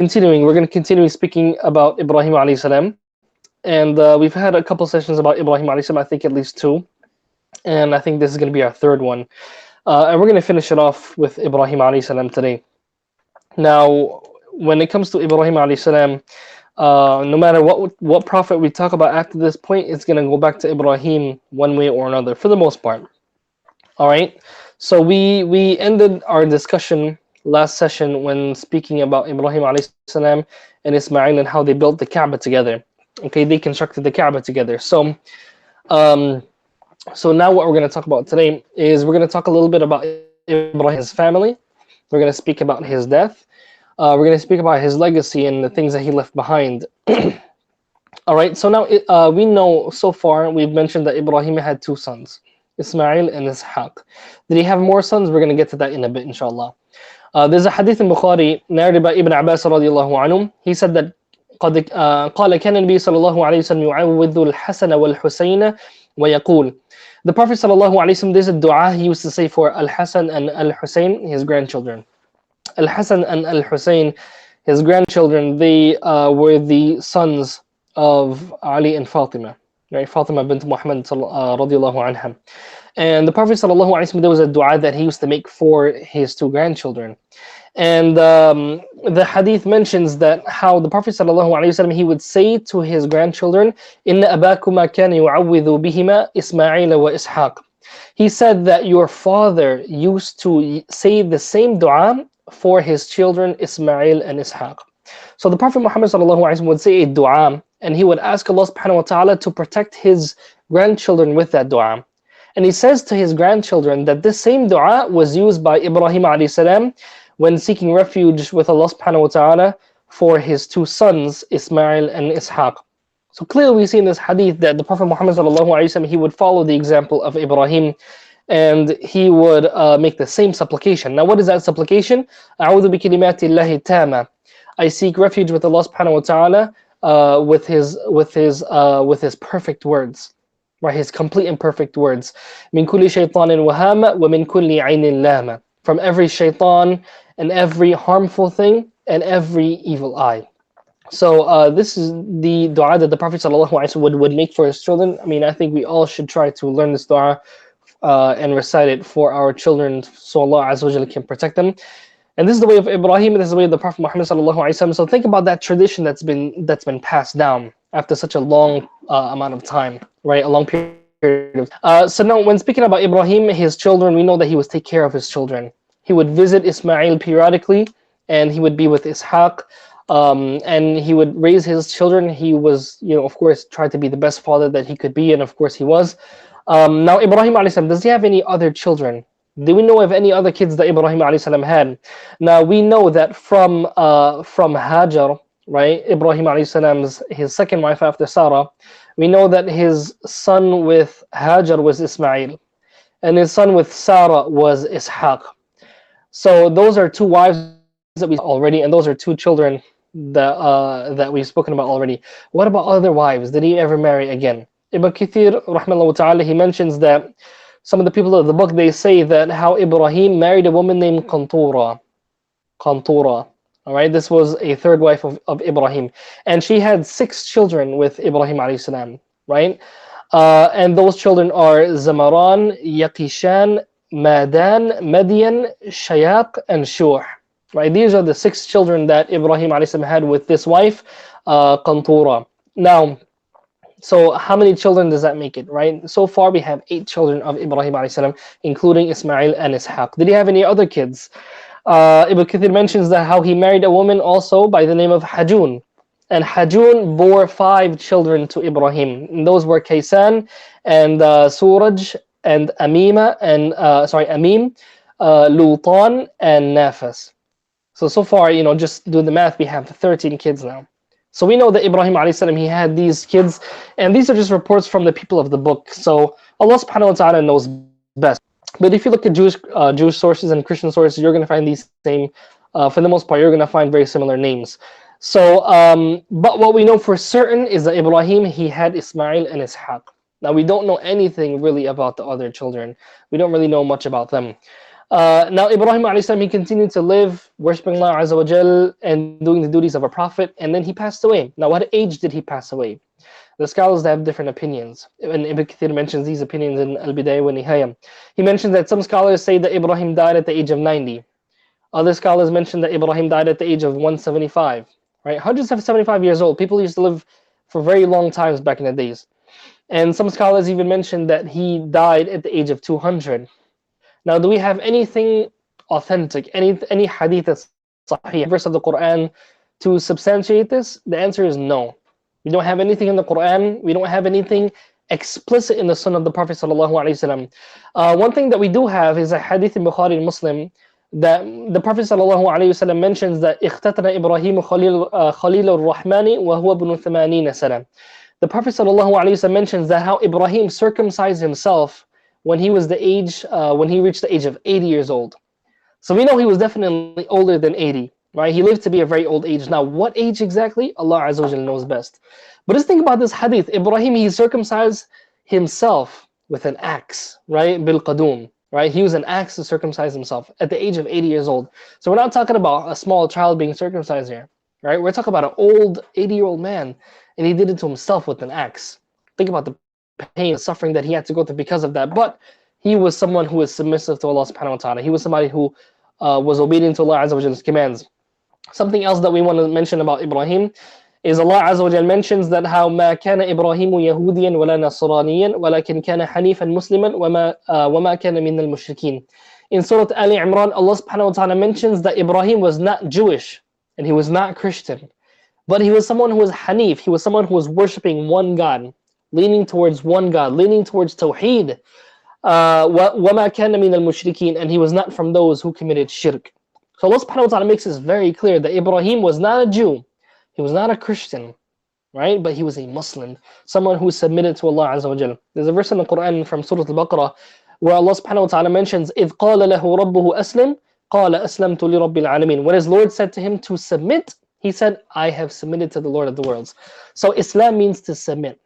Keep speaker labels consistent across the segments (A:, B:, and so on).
A: We're going to continue speaking about Ibrahim alayhi salam. And we've had a couple sessions about Ibrahim alayhi salam, I think at least two. And I think this is going to be our third one. And we're going to finish it off with Ibrahim alayhi salam today. Now, when it comes to Ibrahim alayhi salam, no matter what prophet we talk about after this point, it's going to go back to Ibrahim one way or another, for the most part. All right. So we ended our discussion last session when speaking about Ibrahim alayhi salam and Ismail and how they built the Kaaba together. Okay, they constructed the Kaaba together. Um, so now what we're going to talk about today is we're going to talk a little bit about Ibrahim's family. We're going to speak about his death. We're going to speak about his legacy and the things that he left behind. All right. So now we know so far we've mentioned that Ibrahim had two sons, Ismail and Ishaq. Did he have more sons? We're going to get to that in a bit, inshallah. There's a hadith in Bukhari narrated by Ibn Abbas radiallahu anhu. He said that قد قال كان النبي صلى الله عليه وسلم يعوذ الحسن والحسين ويقول. The Prophet صلى الله عليه وسلم, there's a dua he used to say for Al-Hasan and Al-Husayn, his grandchildren. Al-Hasan and Al-Husayn, his grandchildren, they were the sons of Ali and Fatima, right? Fatima bint Muhammad radiallahu anha. And the Prophet sallallahu alaihi wasallam, there was a dua that he used to make for his two grandchildren. And the hadith mentions that how the Prophet sallallahu alaihi wasallam, he would say to his grandchildren, "Inna abakuma kana yu'awwidhu bihima Ismail wa Ishaq." He said that your father used to say the same dua for his children Ismail and Ishaq. So the Prophet Muhammad sallallahu alaihi wasallam would say a dua, and he would ask Allah subhanahu wa ta'ala to protect his grandchildren with that dua. And he says to his grandchildren that this same dua was used by Ibrahim alayhi salam when seeking refuge with Allah subhanahu wa ta'ala for his two sons, Ismail and Ishaq. So clearly we see in this hadith that the Prophet Muhammad sallallahu alaihi wasallam, he would follow the example of Ibrahim, and he would make the same supplication. Now what is that supplication? أعوذ بكلمات الله التامة. I seek refuge with Allah subhanahu wa ta'ala with his perfect words. Right, his complete and perfect words. من كل شيطان وهامة ومن كل عين لامة. From every shaitan and every harmful thing and every evil eye. So this is the dua that the Prophet ﷺ would make for his children. I mean, I think we all should try to learn this dua and recite it for our children, so Allah Azza wa Jalla can protect them. And this is the way of Ibrahim, and this is the way of the Prophet Muhammad ﷺ. So think about that tradition that's been passed down after such a long amount of time, right? A long period of so now when speaking about Ibrahim, his children, we know that he would take care of his children. He would visit Ismail periodically, and he would be with Ishaq, and he would raise his children. He was, of course, tried to be the best father that he could be, and of course he was. Now Ibrahim alayhi salam, does he have any other children? Do we know of any other kids that Ibrahim alayhi salam had? Now we know that from Hajar, right, Ibrahim alayhi salam's, his second wife after Sarah, we know that his son with Hajar was Ismail, and his son with Sarah was Ishaq. So those are two wives that we already, and those are two children that we've spoken about already. What about other wives? Did he ever marry again? Ibn Kathir, rahmahullah ta'ala, he mentions that some of the people of the book, they say that how Ibrahim married a woman named Qantura. All right, this was a third wife of Ibrahim, and she had 6 children with Ibrahim alayhi salam, right? And those children are Zamaran, Yaqishan, Madan, Madian, Shayaq, and Shuh. Right, these are the 6 children that Ibrahim alayhi salam had with this wife, Qantura. Now, so how many children does that make it, right? So far we have 8 children of Ibrahim alayhi salam, including Ismail and Ishaq. Did he have any other kids? Ibn Kathir mentions that how he married a woman also by the name of Hajun, and Hajun bore 5 children to Ibrahim. And those were Kaysan and Suraj and Amima and Amim, Lutan and Nafas. So far, just do the math, we have 13 kids now. So we know that Ibrahim alayhi salam, he had these kids, and these are just reports from the people of the book. So Allah subhanahu wa ta'ala knows best. But if you look at Jewish sources and Christian sources, you're going to find these same, for the most part, you're going to find very similar names. So, but what we know for certain is that Ibrahim, he had Ismail and Ishaq. Now, we don't know anything really about the other children. We don't really know much about them. Now Ibrahim alayhi salam, he continued to live, worshipping Allah Azza wa Jal and doing the duties of a prophet, and then he passed away. Now what age did he pass away? The scholars have different opinions, and Ibn Kathir mentions these opinions in Al-Bidayah wa Nihaya. He mentions that some scholars say that Ibrahim died at the age of 90. Other scholars mention that Ibrahim died at the age of 175. Right, 175 years old. People used to live for very long times back in the days. And some scholars even mention that he died at the age of 200. Now, do we have anything authentic, any hadith that's sahih, verse of the Quran to substantiate this? The answer is no. We don't have anything in the Quran. We don't have anything explicit in the Sunnah of the Prophet sallallahu alaihi wasallam. One thing that we do have is a hadith in Bukhari and Muslim that the Prophet sallallahu alaihi wasallam mentions that اختتن إبراهيم خليل الرحمن وهو ابن 80 سنة. The Prophet sallallahu alaihi wasallam mentions that how Ibrahim circumcised himself when he was when he reached the age of 80 years old. So we know he was definitely older than 80, right? He lived to be a very old age. Now, what age exactly? Allah Azza wa Jalla knows best. But just think about this hadith. Ibrahim, he circumcised himself with an axe, right? Bil qadum, right? He used an axe to circumcise himself at the age of 80 years old. So we're not talking about a small child being circumcised here, right? We're talking about an old 80-year-old man, and he did it to himself with an axe. Think about the pain, the suffering that he had to go through because of that. But he was someone who was submissive to Allah subhanahu wa ta'ala. He was somebody who was obedient to Allah Azza wa Jalla's commands. Something else that we want to mention about Ibrahim is Allah Azza wa Jalla mentions that how ما كان إبراهيم يهوديا ولا نصرانيا ولكن كان حنيفا مسلما وما كان من المشركين. In Surah Ali Imran, Allah subhanahu wa ta'ala mentions that Ibrahim was not Jewish and he was not Christian, but he was someone who was Hanif. He was someone who was worshipping one God, leaning towards one God, leaning towards Tawheed. وَمَا كَانَ مِنَ الْمُشْرِكِينَ, and he was not from those who committed shirk. So Allah subhanahu wa ta'ala makes this very clear that Ibrahim was not a Jew, he was not a Christian, right? But he was a Muslim, someone who submitted to Allah Azza wa Jal. There's a verse in the Quran from Surah Al-Baqarah where Allah subhanahu wa ta'ala mentions إِذْ قَالَ لَهُ رَبُّهُ أَسْلِمْ قَالَ أَسْلَمْتُ لِرَبِّ الْعَالَمِينَ. When his Lord said to him to submit, he said, I have submitted to the Lord of the worlds. So Islam means to submit,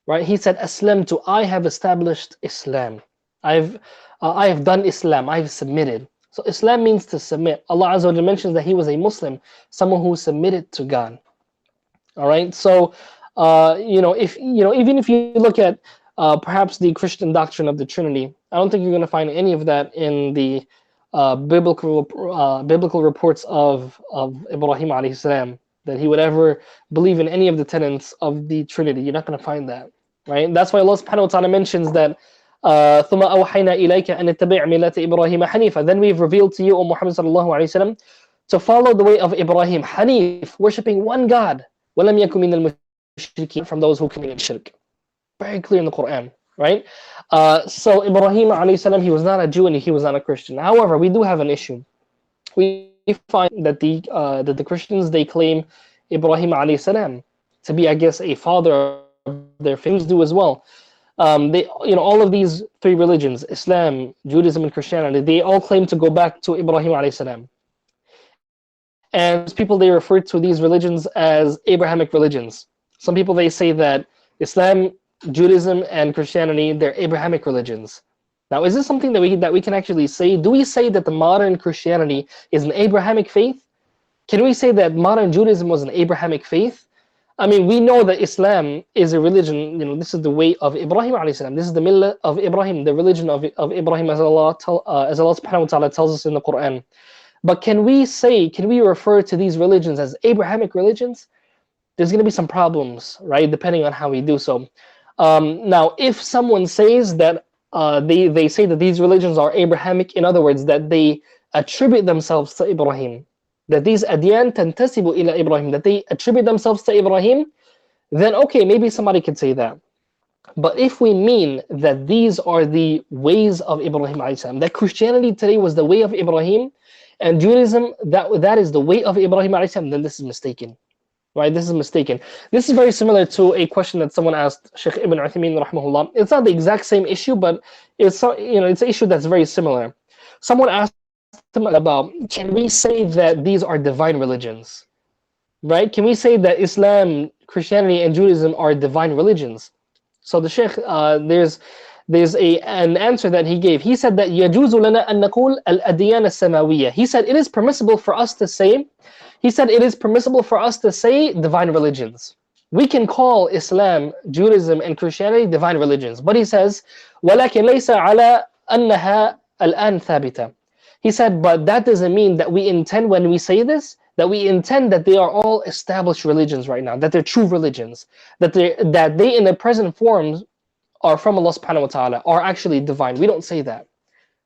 A: right? He said, Aslamtu, I have established Islam. I have done Islam, I have submitted. So Islam means to submit. Allah Azza wa Jalla mentions that he was a Muslim, someone who submitted to God. All right. So, even if you look at perhaps the Christian doctrine of the Trinity, I don't think you're going to find any of that in the biblical reports of Ibrahim alayhi salam, that he would ever believe in any of the tenets of the Trinity. You're not going to find that, right? That's why Allah subhanahu wa ta'ala mentions that ثم أوحينا إليك أن اتبع ملة إبراهيم حنيفا. Then we've revealed to you, O Muhammad sallallahu alayhi wasallam, to follow the way of Ibrahim, Hanif, worshipping one God. وَلَمْ يَكُنْ مِنَ الْمُشْرِكِينَ, from those who committed shirk. Very clear in the Quran, right? So Ibrahim alayhi salam, he was not a Jew and he was not a Christian. However, we do have an issue. We find that the Christians, they claim Ibrahim alayhi salam to be, I guess, a father of their faith. Do as well. All of these three religions, Islam, Judaism, and Christianity, they all claim to go back to Ibrahim alayhi salam. And people, they refer to these religions as Abrahamic religions. Some people, they say that Islam, Judaism, and Christianity, they're Abrahamic religions. Now, is this something that we can actually say? Do we say that the modern Christianity is an Abrahamic faith? Can we say that modern Judaism was an Abrahamic faith? I mean, we know that Islam is a religion, this is the way of Ibrahim alayhi salam. This is the millah of Ibrahim, the religion of Ibrahim, as Allah subhanahu wa ta'ala tells us in the Quran. But can we refer to these religions as Abrahamic religions? There's going to be some problems, right? Depending on how we do so. Now, if someone says that they say that these religions are Abrahamic, in other words, that they attribute themselves to Ibrahim, that these adyan tantasibu ila Ibrahim, that they attribute themselves to Ibrahim, then okay, maybe somebody could say that. But if we mean that these are the ways of Ibrahim alayhi salam, that Christianity today was the way of Ibrahim, and Judaism, that is the way of Ibrahim alayhi salam, then this is mistaken. Right? This is mistaken. This is very similar to a question that someone asked Sheikh Ibn Uthaymeen rahimahullah. It's not the exact same issue, but it's an issue that's very similar. Someone asked him about, can we say that these are divine religions? Right? Can we say that Islam, Christianity, and Judaism are divine religions? So the Sheikh, there's there's an answer that he gave. He said that يجوز لنا أن نقول الأديان السماوية. He said it is permissible for us to say, divine religions. We can call Islam, Judaism, and Christianity divine religions. But he says, ولكن ليس على أنها الآن ثابتة. He said, but that doesn't mean that we intend, when we say this, that we intend that they are all established religions right now, that they're true religions, that they in their present forms are from Allah subhanahu wa ta'ala, are actually divine. We don't say that.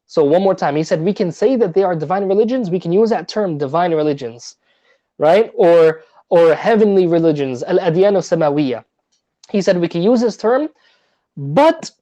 A: So one more time, he said we can say that they are divine religions. We can use that term, divine religions, right? Or heavenly religions, al-adyan al-samawiyya. He said we can use this term, but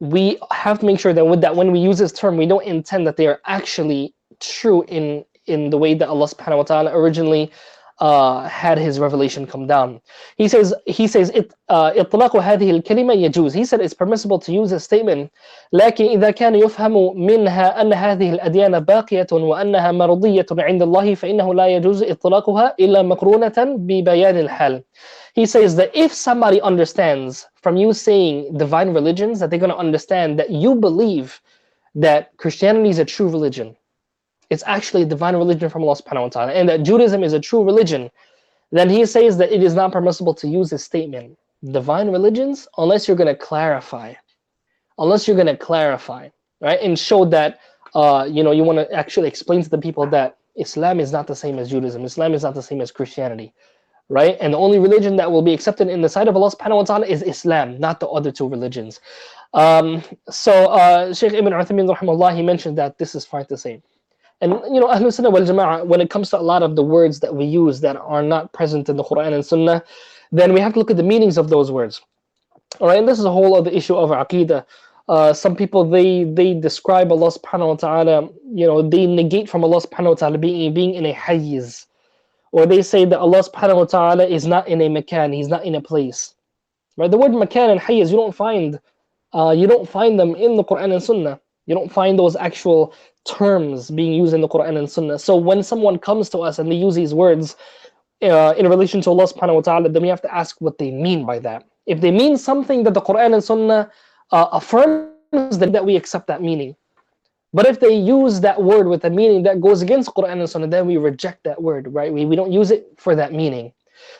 A: we have to make sure that when we use this term, we don't intend that they are actually true in the way that Allah subhanahu wa ta'ala originally had his revelation come down. He says إطلاق هذه الكلمة يجوز. He said it's permissible to use this statement. لكن إذا كان يفهم منها أن هذه الأديان باقية وأنها مرضية عند الله فإنه لا يجوز إطلاقها إلا مقرونة ببيان الحال. He says that if somebody understands from you saying divine religions, that they're going to understand that you believe that Christianity is a true religion. It's actually a divine religion from Allah subhanahu wa ta'ala, and that Judaism is a true religion, then he says that it is not permissible to use this statement, divine religions, unless you're going to clarify. Right? And show that you want to actually explain to the people that Islam is not the same as Judaism. Islam is not the same as Christianity. Right? And the only religion that will be accepted in the sight of Allah subhanahu wa ta'ala is Islam, not the other two religions. So Shaykh Ibn Uthaymin rahimahullah, he mentioned that this is fine to say. And Ahlul Sunnah wal Jama'ah, when it comes to a lot of the words that we use that are not present in the Quran and Sunnah, then we have to look at the meanings of those words. All right, and this is a whole other issue of Aqidah. Some people, they describe Allah subhanahu wa ta'ala, they negate from Allah subhanahu wa ta'ala being in a hayyiz. Or they say that Allah subhanahu wa ta'ala is not in a makan, he's not in a place. Right? The word makan and hayyiz, you don't find them in the Quran and Sunnah. You don't find those actual terms being used in the Quran and Sunnah. So when someone comes to us and they use these words in relation to Allah subhanahu wa ta'ala, then we have to ask what they mean by that. If they mean something that the Quran and Sunnah affirms, then that we accept that meaning. But if they use that word with a meaning that goes against Quran and Sunnah, then we reject that word, right? We don't use it for that meaning.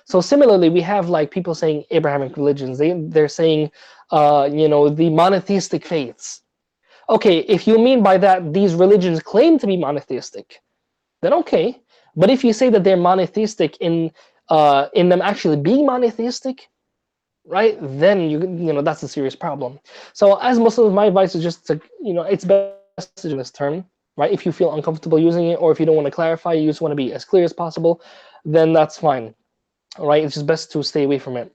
A: So similarly, we have like people saying Abrahamic religions. They're saying, the monotheistic faiths. Okay, if you mean by that these religions claim to be monotheistic, then okay. But if you say that they're monotheistic in them actually being monotheistic, right? Then that's a serious problem. So as Muslims, my advice is just to it's best to use this term, right? If you feel uncomfortable using it, or if you don't want to clarify, you just want to be as clear as possible, then that's fine. All right, it's just best to stay away from it.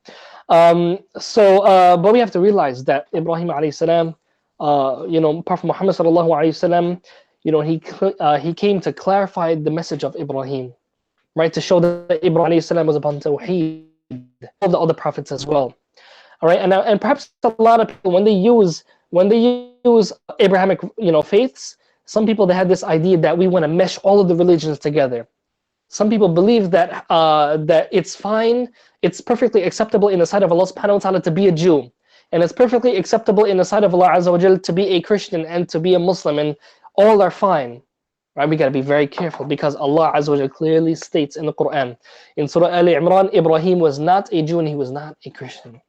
A: But we have to realize that Ibrahim alayhi salam, Prophet Muhammad sallallahu alayhi wasallam, he came to clarify the message of Ibrahim, right? To show that Ibrahim alayhi salam was upon tawheed, all the other prophets as well. All right, and perhaps a lot of people when they use Abrahamic faiths, some people they had this idea that we want to mesh all of the religions together. Some people believe that that it's fine, it's perfectly acceptable in the sight of Allah subhanahu wa ta'ala to be a Jew. And it's perfectly acceptable in the sight of Allah Azza wa Jal to be a Christian and to be a Muslim, and all are fine. Right? We got to be very careful, because Allah Azza wa Jal clearly states in the Quran, in Surah Al Imran, Ibrahim was not a Jew and he was not a Christian.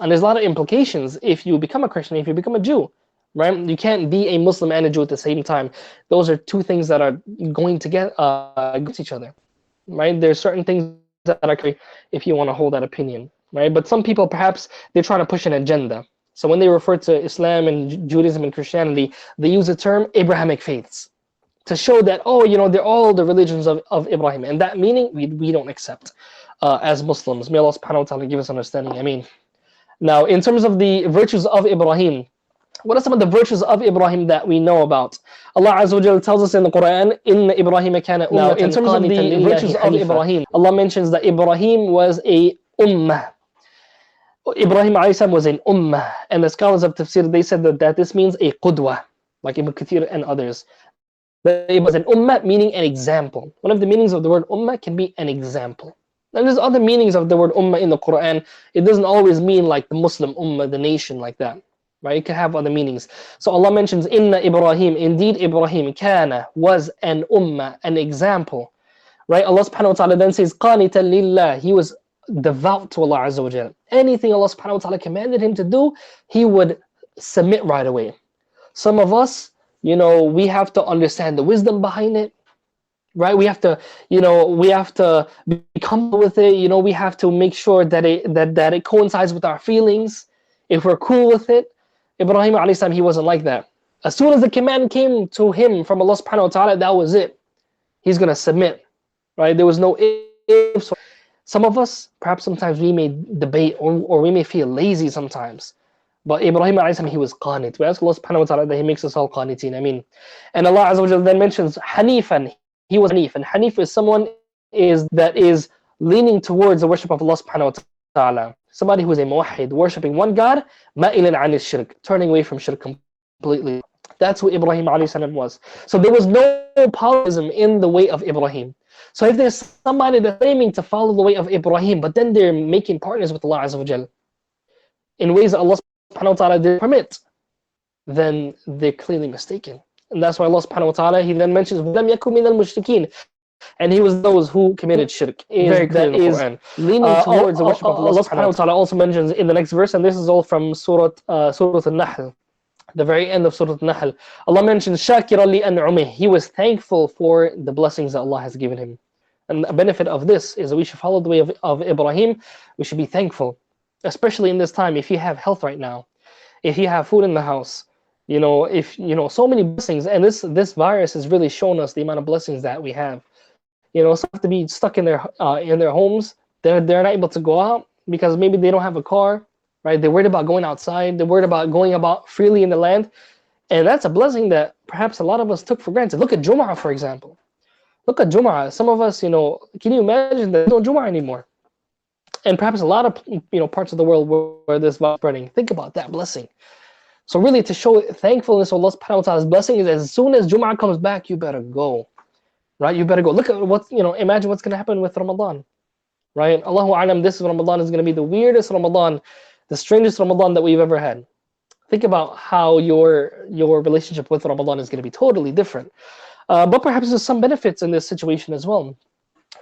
A: And there's a lot of implications if you become a Christian, if you become a Jew. Right? You can't be a Muslim and a Jew at the same time. Those are two things that are going to get against each other. Right? There's certain things that are if you want to hold that opinion. Right? But some people, perhaps, they're trying to push an agenda. So when they refer to Islam and Judaism and Christianity, they use the term Abrahamic faiths to show that, they're all the religions of Ibrahim. And that meaning, we don't accept as Muslims. May Allah subhanahu wa ta'ala give us understanding. I mean, now, in terms of the virtues of Ibrahim, what are some of the virtues of Ibrahim that we know about? Allah Azza wa Jalla tells us in the Quran, "Inna Ibrahim kana ummatan." Now, in terms of the virtues of Ibrahim, Allah mentions that Ibrahim was a ummah. Ibrahim alayhi salam was an ummah, and the scholars of tafsir, they said that this means a qudwa, like Ibn Kathir and others. That it was an ummah, meaning an example. One of the meanings of the word ummah can be an example. And there's other meanings of the word ummah in the Quran. It doesn't always mean like the Muslim ummah, the nation, like that. right? It can have other meanings. So Allah mentions, Inna Ibrahim, indeed Ibrahim, kana, was an ummah, an example, right? Allah subhanahu wa ta'ala then says, qanitan lillah, he was devout to Allah Azza wa Jal. Anything Allah subhanahu wa ta'ala commanded him to do, he would submit right away. Some of us, we have to understand the wisdom behind it, right? We have to, we have to be comfortable with it. We have to make sure that it coincides with our feelings. If we're cool with it, Ibrahim alayhi salam, he wasn't like that. As soon as the command came to him from Allah subhanahu wa ta'ala, that was it. He's gonna submit, right? There was no ifs. Some of us, perhaps sometimes we may debate or we may feel lazy sometimes. But Ibrahim alayhi salam, he was qanit. We ask Allah subhanahu wa ta'ala that he makes us all qanitin. Ameen. And Allah Azza wa Jalla then mentions Hanifan. He was Hanif, and Hanif is someone that is leaning towards the worship of Allah subhanahu wa ta'ala. Somebody who is a muwahhid, worshipping one God, ma'ilan an shirk, turning away from shirk completely. That's who Ibrahim alayhi salam was. So there was no polytheism in the way of Ibrahim. So if there's somebody that's claiming to follow the way of Ibrahim, but then they're making partners with Allah Azza wa Jalla in ways that Allah subhanahu wa ta'ala didn't permit, then they're clearly mistaken. And that's why Allah subhanahu wa ta'ala, he then mentions, وَلَمْ يَكُنْ مِنَ الْمُشْرِكِينَ, and he was those who committed shirk. Very clear in the Quran. Leaning towards the worship of Allah subhanahu wa ta'ala also mentions in the next verse, and this is all from Surah Al-Nahl, the very end of Surah Al-Nahl. Allah mentions, شَاكِرًا لِأَنْعُمِهِ, he was thankful for the blessings that Allah has given him. And a benefit of this is that we should follow the way of Ibrahim. We should be thankful, especially in this time. If you have health right now, if you have food in the house, if so many blessings, and this virus has really shown us the amount of blessings that we have. Some have to be stuck in their homes. They're not able to go out because maybe they don't have a car, right? They're worried about going outside. They're worried about going about freely in the land, and that's a blessing that perhaps a lot of us took for granted. Look at Jum'ah, for example. Look at Jum'ah. Some of us, can you imagine that there's no Jum'ah anymore? And perhaps a lot of parts of the world where this virus is spreading. Think about that blessing. So really, to show thankfulness for Allah subhanahu wa ta'ala's blessing is, as soon as Jum'ah comes back, you better go, right? You better go. Look at what, imagine what's going to happen with Ramadan, right? Allahu A'lam, this Ramadan is going to be the weirdest Ramadan, the strangest Ramadan that we've ever had. Think about how your relationship with Ramadan is going to be totally different. But perhaps there's some benefits in this situation as well.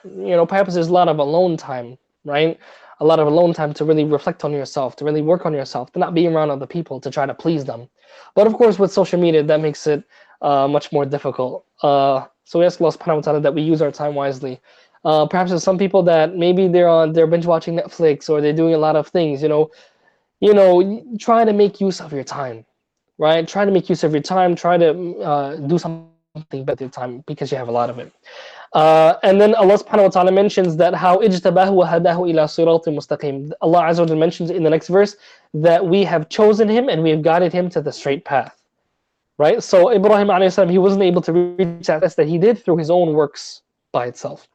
A: Perhaps there's a lot of alone time, right? A lot of alone time to really reflect on yourself, to really work on yourself, to not be around other people, to try to please them. But of course, with social media, that makes it much more difficult. So we ask Allah subhanahu wa ta'ala that we use our time wisely. Perhaps there's some people that maybe they're binge watching Netflix, or they're doing a lot of things. Try to make use of your time, right? Try to make use of your time. Try to do something better with your time, because you have a lot of it. And then Allah subhanahu wa ta'ala mentions that how ijtabahu wa hadahu ila siratin mustaqim. Allah Azza wa Jalla mentions in the next verse that we have chosen him and we have guided him to the straight path. Right? So Ibrahim alayhi salam, he wasn't able to reach that he did through his own works by itself.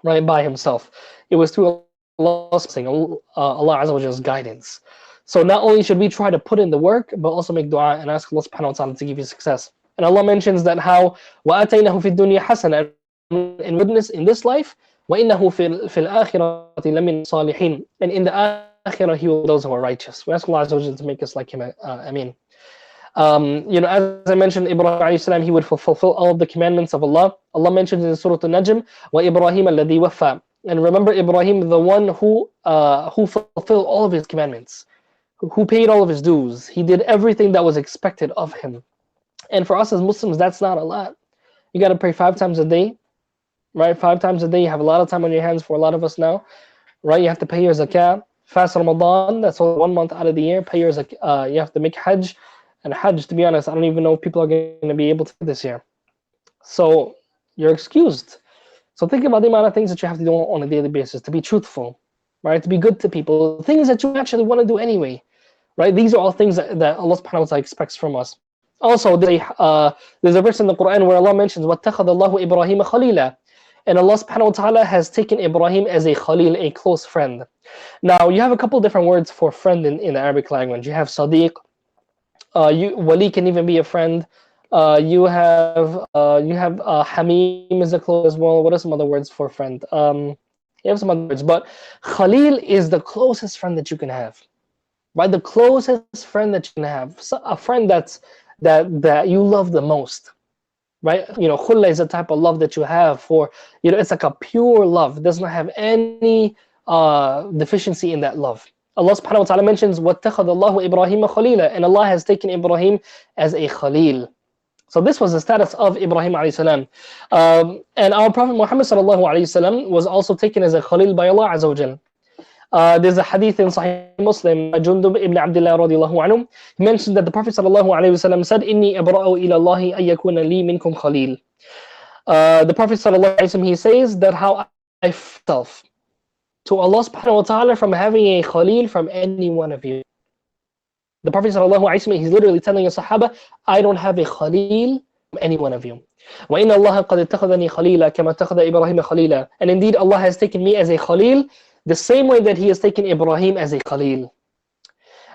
A: Right? By himself. It was through Allah's blessing, Allah Azza wa Jalla's guidance. So not only should we try to put in the work, but also make dua and ask Allah subhanahu wa ta'ala to give you success. And Allah mentions that how وَآتَيْنَهُ فِي الدُّنْيَا حَسَنًا, in witness in this life, وَإِنَّهُ فِي الْآخِرَةِ لَمِنَ الصَّالِحِينَ, and in the akhirah he will be those who are righteous. We ask Allah Azza wa Jalla to make us like him. Ameen. As I mentioned, Ibrahim alayhi salam, he would fulfill all of the commandments of Allah. Allah mentions in Surah Al-Najm, وَإِبْرَاهِيمَ الَّذِي وَفَّى, and remember Ibrahim, the one who fulfilled all of his commandments, who paid all of his dues. He did everything that was expected of him. And for us as Muslims, that's not a lot. You got to pray 5 times a day, right? 5 times a day. You have a lot of time on your hands for a lot of us now, right? You have to pay your zakah, fast Ramadan, that's only 1 month out of the year. Pay your zakah, you have to make hajj. And hajj, to be honest, I don't even know if people are going to be able to do this year. So you're excused. So think about the amount of things that you have to do on a daily basis, to be truthful, right? To be good to people, things that you actually want to do anyway, right? These are all things that Allah subhanahu wa ta'ala expects from us. Also, there's a verse in the Quran where Allah mentions, وَاتَّخَذَ اللَّهُ إِبْرَاهِيمَ خَلِيلًا, and Allah subhanahu wa ta'ala has taken Ibrahim as a khalil, a close friend. Now, you have a couple different words for friend in the Arabic language. You have sadiq, wali can even be a friend. You have hamim is a close as well. What are some other words for friend? You have some other words, but khalil is the closest friend that you can have. right? The closest friend that you can have, a friend that you love the most, right? Khulla is a type of love that you have for, it's like a pure love. It does not have any deficiency in that love. Allah subhanahu wa ta'ala mentions وَاتَّخَذَ اللَّهُ إِبْرَاهِيمَ خَلِيلًا, and Allah has taken Ibrahim as a Khalil. So this was the status of Ibrahim alayhi salam. And our Prophet Muhammad sallallahu alayhi wasallam was also taken as a Khalil by Allah azza wa jal. There's a hadith in Sahih Muslim, Jundub ibn Abdullah radiallahu anhu. He mentioned that the Prophet sallallahu alayhi wasallam said, "Inni abra'u ila Allahi an yakuna li minkum khalil." The Prophet sallallahu alayhi wasallam, he says that how I felt to Allah subhanahu wa ta'ala from having a khalil from any one of you. The Prophet sallallahu alayhi wasallam, he's literally telling the Sahaba, I don't have a khalil from any one of you. وَإِنَّ اللَّهَ قَدْ اتَّخَذَنِي خَلِيلًا كَمَا اتَّخَذَ إِبْرَاهِيمَ خَلِيلًا. And indeed Allah has taken me as a khalil the same way that he has taken Ibrahim as a khalil.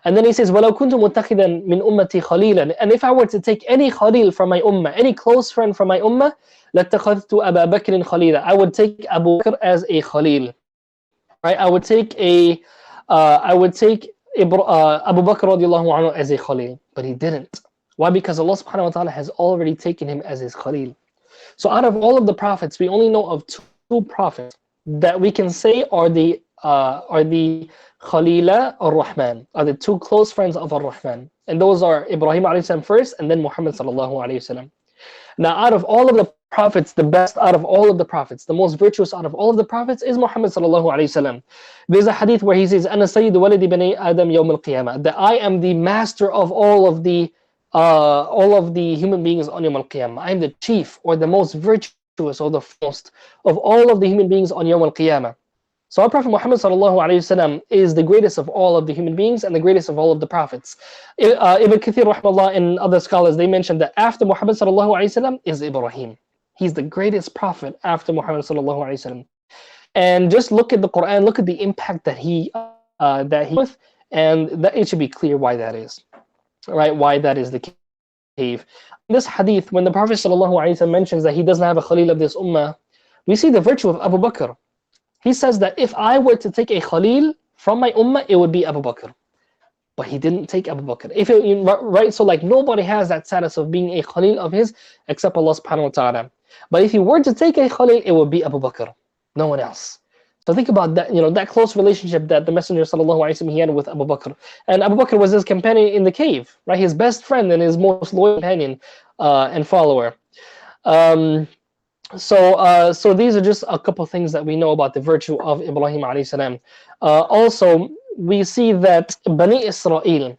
A: And then he says, وَلَوْ كُنْتُ مُتَّخِذًا مِنْ أُمَّتِي خَلِيلًا. And if I were to take any khalil from my ummah, any close friend from my ummah, لَاتَّخَذْتُ أَبَا بَكْرٍ خَلِيلًا. I would take Abu Bakr as a khalil. Right? I would take Abu Bakr radiallahu anhu as a khalil. But he didn't. Why? Because Allah subhanahu wa ta'ala has already taken him as his khalil. So out of all of the prophets, we only know of two prophets that we can say are the Khalila ar-Rahman, are the two close friends of ar-Rahman. And those are Ibrahim alayhi salam first, and then Muhammad sallallahu alayhi wasallam. Now out of all of the prophets, the best out of all of the prophets, the most virtuous out of all of the prophets is Muhammad sallallahu alayhi wasallam. There's a hadith where he says, "Ana sayyidu waladi bani Adam yawm al-qiyamah," that I am the master of all of the human beings on Yawm al-Qiyamah. I am the chief or the most virtuous or the most of all of the human beings on Yawm al-Qiyamah. So our Prophet Muhammad sallallahu alayhi wasallam is the greatest of all of the human beings and the greatest of all of the prophets. Ibn Kathir rahmallah and other scholars, they mentioned that after Muhammad sallallahu alayhi wasallam is Ibrahim. He's the greatest prophet after Muhammad sallallahu alayhi wasallam. And just look at the Quran, look at the impact that he with, and that it should be clear why that is. Right, why that is the case. In this hadith, when the Prophet ﷺ mentions that he doesn't have a Khalil of this ummah, we see the virtue of Abu Bakr. He says that if I were to take a Khalil from my ummah, it would be Abu Bakr. But he didn't take Abu Bakr. Right, so like nobody has that status of being a Khalil of his except Allah subhanahu wa ta'ala. But if he were to take a Khalil, it would be Abu Bakr, no one else. So think about that, that close relationship that the Messenger sallallahu alaihi wasallam he had with Abu Bakr. And Abu Bakr was his companion in the cave, right? His best friend and his most loyal companion and follower. So these are just a couple things that we know about the virtue of Ibrahim alayhi salam. Also, we see that Bani Israel,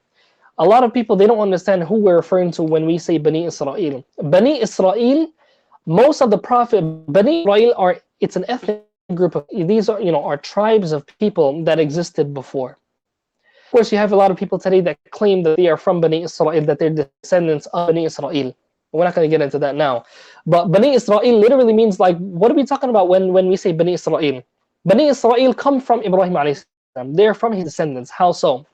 A: a lot of people, they don't understand who we're referring to when we say Bani Israel. Bani Israel, most of the prophet, Bani Israel it's an ethnic group of, these are tribes of people that existed before. Of course, you have a lot of people today that claim that they are from Bani Israel, that they're descendants of Bani Israel. We're not going to get into that now. But Bani Israel literally means, like, what are we talking about when we say Bani Israel? Bani Israel come from Ibrahim alayhi salam. They're from his descendants. How so?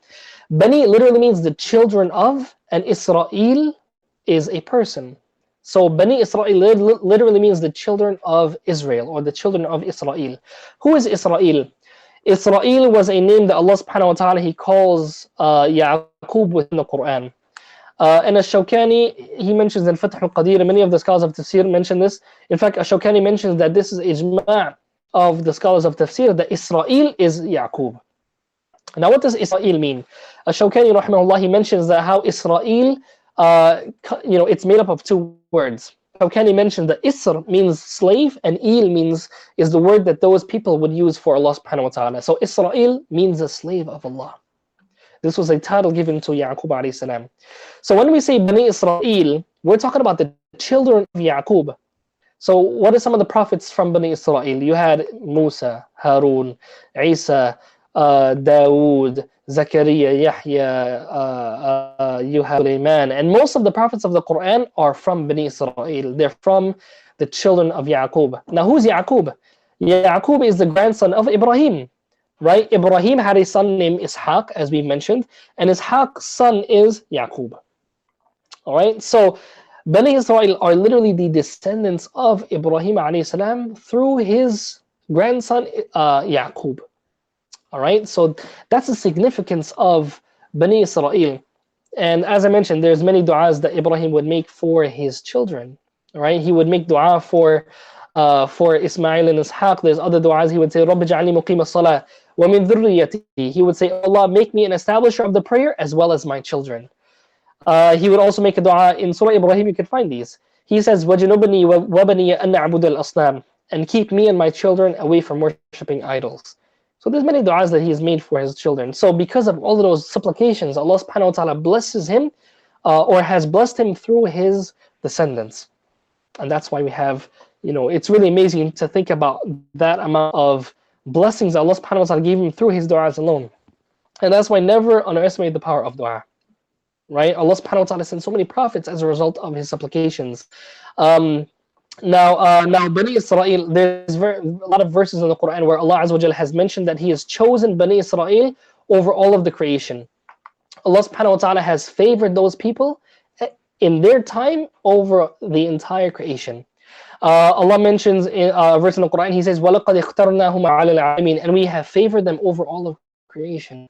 A: Bani literally means the children of, and Israel is a person. So Bani Israel literally means the children of Israel, or the children of Israel. Who is Israel? Israel was a name that Allah subhanahu wa ta'ala, he calls Yaqub within the Quran. And Ash-Shawkani, he mentions in Fath al-Qadir, many of the scholars of tafsir mention this. In fact, Ash-Shawkani mentions that this is ijma' of the scholars of tafsir, that Israel is Yaqub. Now what does Israel mean? Ash-Shawkani rahimahullah, he mentions that how Israel, it's made up of two words. Shawkani mentioned that Isr means slave, and Il is the word that those people would use for Allah subhanahu wa ta'ala. So Israel means a slave of Allah. This was a title given to Yaqub alayhi salam. So when we say Bani Israel, we're talking about the children of Yaqub. So what are some of the prophets from Bani Israel? You had Musa, Harun, Eesa, Dawood, Zakareeya, Yahya, you have Sulaiman, and most of the prophets of the Quran are from Bani Israel. They're from the children of Yaqub. Now who's Yaqub? Yaqub is the grandson of Ibrahim, right? Ibrahim had a son named Ishaq, as we mentioned, and Ishaq's son is Yaqub. All right, so Bani Israel are literally the descendants of Ibrahim alayhi salam through his grandson Yaqub. All right, so that's the significance of Bani Israel. And as I mentioned, there's many du'as that Ibrahim would make for his children. Right? He would make du'a for Ismail and Ishaq. There's other du'as he would say, رَبِّ اجْعَلْنِي مُقِيمَ الصَّلَاةِ وَمِن ذُرِّيَّتِي. He would say, Allah, make me an establisher of the prayer as well as my children. He would also make a du'a in Surah Ibrahim. You can find these. He says, وَجُنُبْنِي وَبَنِيَ أَنْ نَعْبُدَ الْأَصْنَامِ, and keep me and my children away from worshipping idols. So there's many du'as that he has made for his children. So because of all of those supplications, Allah subhanahu wa ta'ala blesses him or has blessed him through his descendants. And that's why we have, it's really amazing to think about that amount of blessings that Allah subhanahu wa ta'ala gave him through his du'as alone. And that's why never underestimate the power of du'a. Right? Allah subhanahu wa ta'ala sent so many prophets as a result of his supplications. Now Bani Israel, there's a lot of verses in the Quran where Allah Azza wa Jal has mentioned that He has chosen Bani Israel over all of the creation. Allah subhanahu wa ta'ala has favored those people in their time over the entire creation. Allah mentions in a verse in the Quran, He says, وَلَقَدْ اخْتَرْنَاهُمْ عَلَى الْعَالَمِينَ, and we have favored them over all of creation.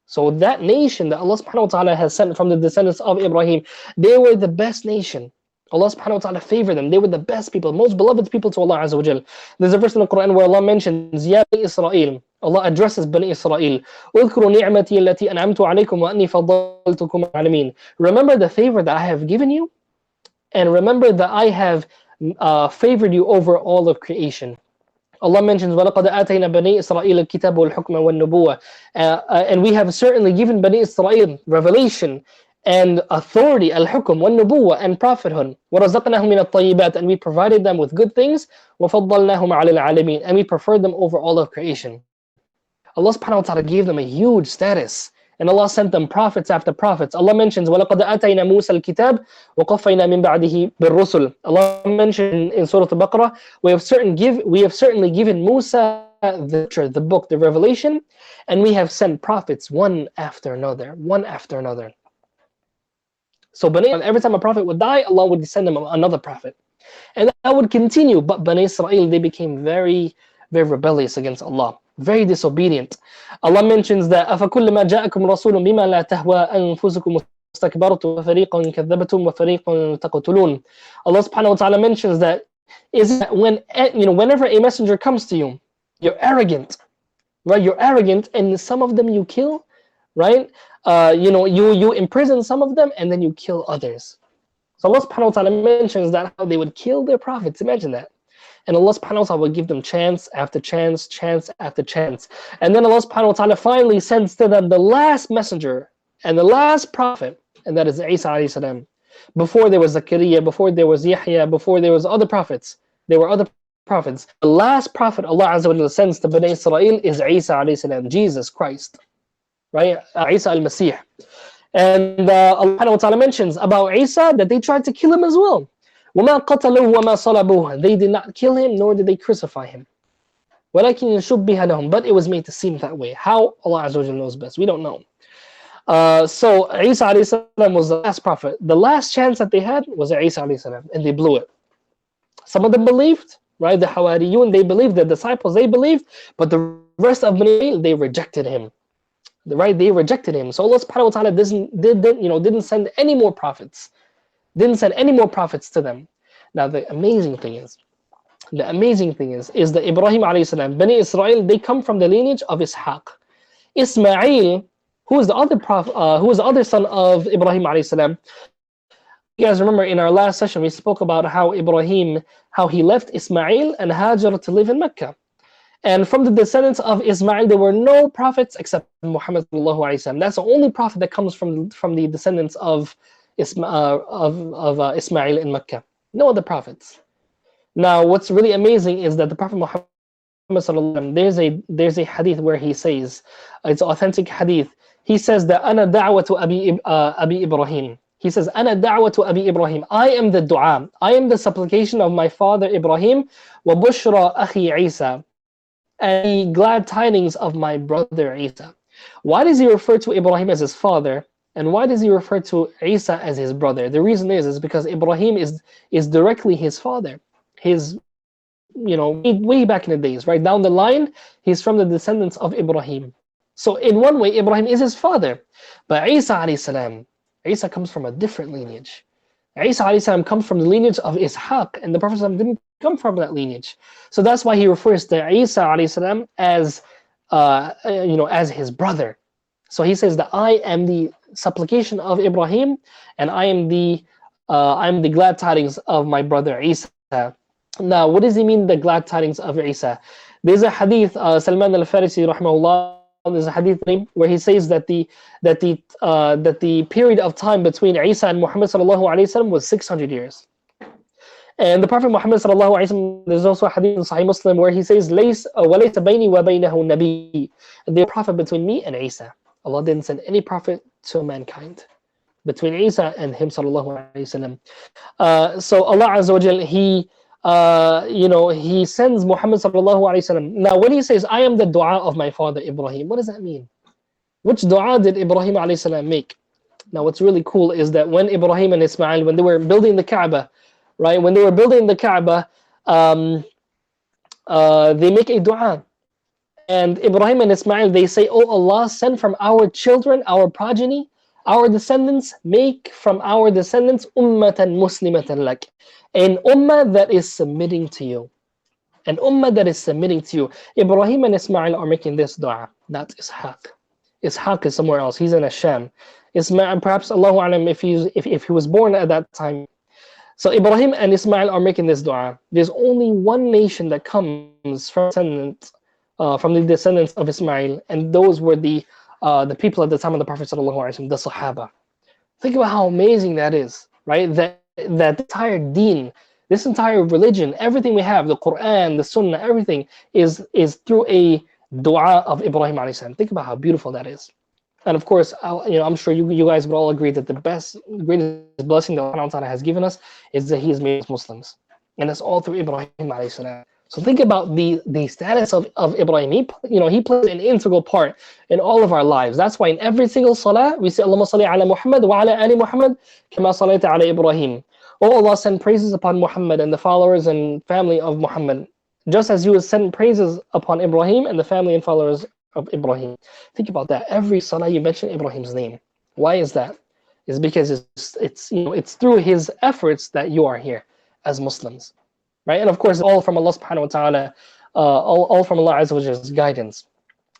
A: So that nation that Allah subhanahu wa ta'ala has sent from the descendants of Ibrahim, they were the best nation. Allah subhanahu wa ta'ala favored them. They were the best people, most beloved people to Allah Azza wa Jal. There's a verse in the Quran where Allah mentions, Ya Bani Israel. Allah addresses Bani Israel. اذكروا نعمتي التي أنعمت عليكم وأني فضلتكم على العالمين. Remember the favor that I have given you, and remember that I have favored you over all of creation. Allah mentions, وَلَقَدْ آتَيْنَا بَنِي إِسْرَائِيلَ الْكِتَابَ وَالْحُكْمَ وَالنُّبُوَّةَ, and we have certainly given Bani Israel revelation and authority, al-hukm wal-nubuwwah, and prophethood. وَرَزَقْنَاهُمْ مِنَ الطَّيِّبَاتِ, and we provided them with good things. وَفَضَّلْنَاهُمْ عَلَى الْعَالَمِينَ, and we preferred them over all of creation. Allah subhanahu wa ta'ala gave them a huge status. And Allah sent them prophets after prophets. Allah mentions, وَلَقَدْ آتَيْنَا مُوسَى الْكِتَابَ وَقَفَّيْنَا مِنْ بَعْدِهِ بِالرُّسُلِ. Allah mentioned in Surah Al-Baqarah, we have certainly given Musa the book, the revelation, and we have sent prophets one after another. So every time a prophet would die, Allah would send them another prophet. And that would continue. But Bani Israel, they became very, very rebellious against Allah, very disobedient. Allah mentions that أَفَكُلَّمَا جَاءَكُمْ رَسُولٌ بِمَا لَا تَهْوَى أَنفُسُكُمُ اسْتَكْبَرْتُمْ وَفَرِيقًا كَذَّبْتُمْ وَفَرِيقًا تَقْتُلُونَ. Allah subhanahu wa ta'ala mentions that whenever a messenger comes to you, you're arrogant, right? You're arrogant, and some of them you kill, right? You imprison some of them, and then you kill others. So Allah subhanahu wa ta'ala mentions that how they would kill their prophets. Imagine that. And Allah subhanahu wa ta'ala will give them chance after chance, chance after chance. And then Allah subhanahu wa ta'ala finally sends to them the last messenger and the last prophet, and that is Eesa alayhi salam. Before there was Zakareeya, before there was Yahya, before there was other prophets, there were other prophets. The last prophet Allah Azza wa Jalla sends to Bani Israel is Eesa alayhi salam, Jesus Christ, right? Eesa al-Masih. And Allah subhanahu wa ta'ala mentions about Eesa that they tried to kill him as well. وَمَا قَتَلُوهُ وَمَا صَلَبُوهُ. They did not kill him, nor did they crucify him. وَلَكِنْ شُبِّهَ لَهُم. But it was made to seem that way. How? Allah Azza wa Jalla knows best. We don't know. So Eesa alayhi salam was the last prophet. The last chance that they had was Eesa alayhi salam, and they blew it. Some of them believed, right? The Hawariyun, they believed. The disciples, they believed. But the rest of Bani, they rejected him. Right? They rejected him. So Allah subhanahu wa ta'ala didn't send any more prophets. Didn't send any more prophets to them. Now the amazing thing is that Ibrahim alayhi salam, Bani Israel, they come from the lineage of Ishaq. Ismail, who is the other son of Ibrahim alayhi salam. You guys remember in our last session we spoke about how he left Ismail and Hajar to live in Mecca. And from the descendants of Ismail, there were no prophets except Muhammad sallallahu alaihi wasallam. That's the only prophet that comes from the descendants of Ismail in Mecca. No other prophets. Now, what's really amazing is that the Prophet Muhammad sallallahu alaihi wasallam, there's a hadith where he says, it's authentic hadith. He says that أنا دعوة أبي إبراهيم. He says, أنا دعوة أبي إبراهيم. I am the dua. I am the supplication of my father Ibrahim. وبشرى أخي عيسى. And the glad tidings of my brother Eesa. Why does he refer to Ibrahim as his father? And why does he refer to Eesa as his brother? The reason is because Ibrahim is directly his father. His, way back in the days, right down the line, he's from the descendants of Ibrahim. So in one way, Ibrahim is his father. But Isa alayhi salam, Isa comes from a different lineage. Isa alayhi salam comes from the lineage of Ishaq, and the Prophet didn't come from that lineage. So that's why he refers to Isa alayhi salam as as his brother. So he says that I am the supplication of Ibrahim, and I am the glad tidings of my brother Isa. Now, what does he mean, the glad tidings of Isa? There's a hadith, Salman al-Farisi rahimahullah, there's a hadith where he says that the period of time between Isa and Muhammad sallallahu alaihi wasallam was 600 years. And the Prophet Muhammad sallallahu alaihi wasallam, there's also a hadith in Sahih Muslim where he says, "Lays walaysa bayni wa baynahu nabi." The prophet between me and Isa. Allah didn't send any prophet to mankind between Isa and him sallallahu alaihi wasallam. So Allah Azza wa Jal, He sends Muhammad sallallahu alaihi wasallam. Now, when he says, "I am the du'a of my father Ibrahim," what does that mean? Which du'a did Ibrahim alayhi salam make? Now, what's really cool is that when Ibrahim and Ismail, when they were building the Kaaba, right? When they were building the Kaaba, they make a du'a. And Ibrahim and Ismail, they say, "Oh Allah, send from our children, our progeny, our descendants, make from our descendants ummatan muslimatan lak." An ummah that is submitting to you. An ummah that is submitting to you. Ibrahim and Ismail are making this dua, not Ishaq. Ishaq is somewhere else. He's in Asham. Ismail, perhaps Allahu Alam, if he was born at that time. So Ibrahim and Ismail are making this dua. There's only one nation that comes from the descendants of Ismail, and those were the people at the time of the Prophet sallallahu alaihi wasallam, the Sahaba. Think about how amazing that is, right? That entire deen, this entire religion, everything we have, the Quran, the Sunnah, everything is through a dua of Ibrahim alayhi salam. Think about how beautiful that is. And of course, I'm sure you guys would all agree that the greatest blessing that Allah Ta'ala has given us is that He has made us Muslims, and that's all through Ibrahim alayhi salam. So think about the status of Ibrahim. He plays an integral part in all of our lives. That's why in every single salah we say, "Allahumma salli ala Muhammad wa ala ali Muhammad kama sallaita ala Ibrahim." Oh Allah, send praises upon Muhammad and the followers and family of Muhammad, just as you would send praises upon Ibrahim and the family and followers of Ibrahim. Think about that. Every salah you mention Ibrahim's name. Why is that? It's because it's through his efforts that you are here as Muslims. Right? And of course, all from Allah subhanahu wa ta'ala, all from Allah Azza wa Jalla's guidance.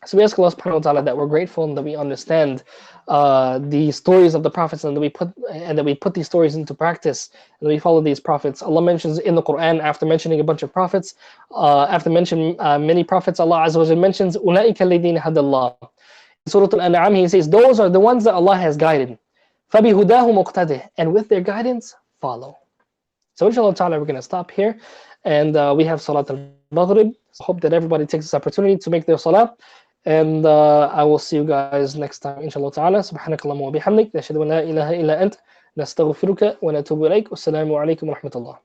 A: So we ask Allah subhanahu wa ta'ala that we're grateful and that we understand the stories of the prophets, and that we put these stories into practice, and that we follow these prophets. Allah mentions in the Quran, after mentioning a bunch of prophets, after mentioning many prophets, Allah Azza wa Jalla mentions أُولَٰئِكَ الَّذِينَ هَدَى اللَّهُ. In Surah Al-An'am, He says, those are the ones that Allah has guided. فَبِهُدَاهُ مُقْتَدِهِ. And with their guidance, follow. So inshallah ta'ala, we're going to stop here, and we have Salat al-Maghrib. So hope that everybody takes this opportunity to make their salah, and I will see you guys next time inshallah ta'ala. Subhanakallahumma wa bihamdik, nashhadu an la ilaha illa ant, nastaghfiruka wa natubu ilayk. Wassalamu alaikum wa rahmatullah.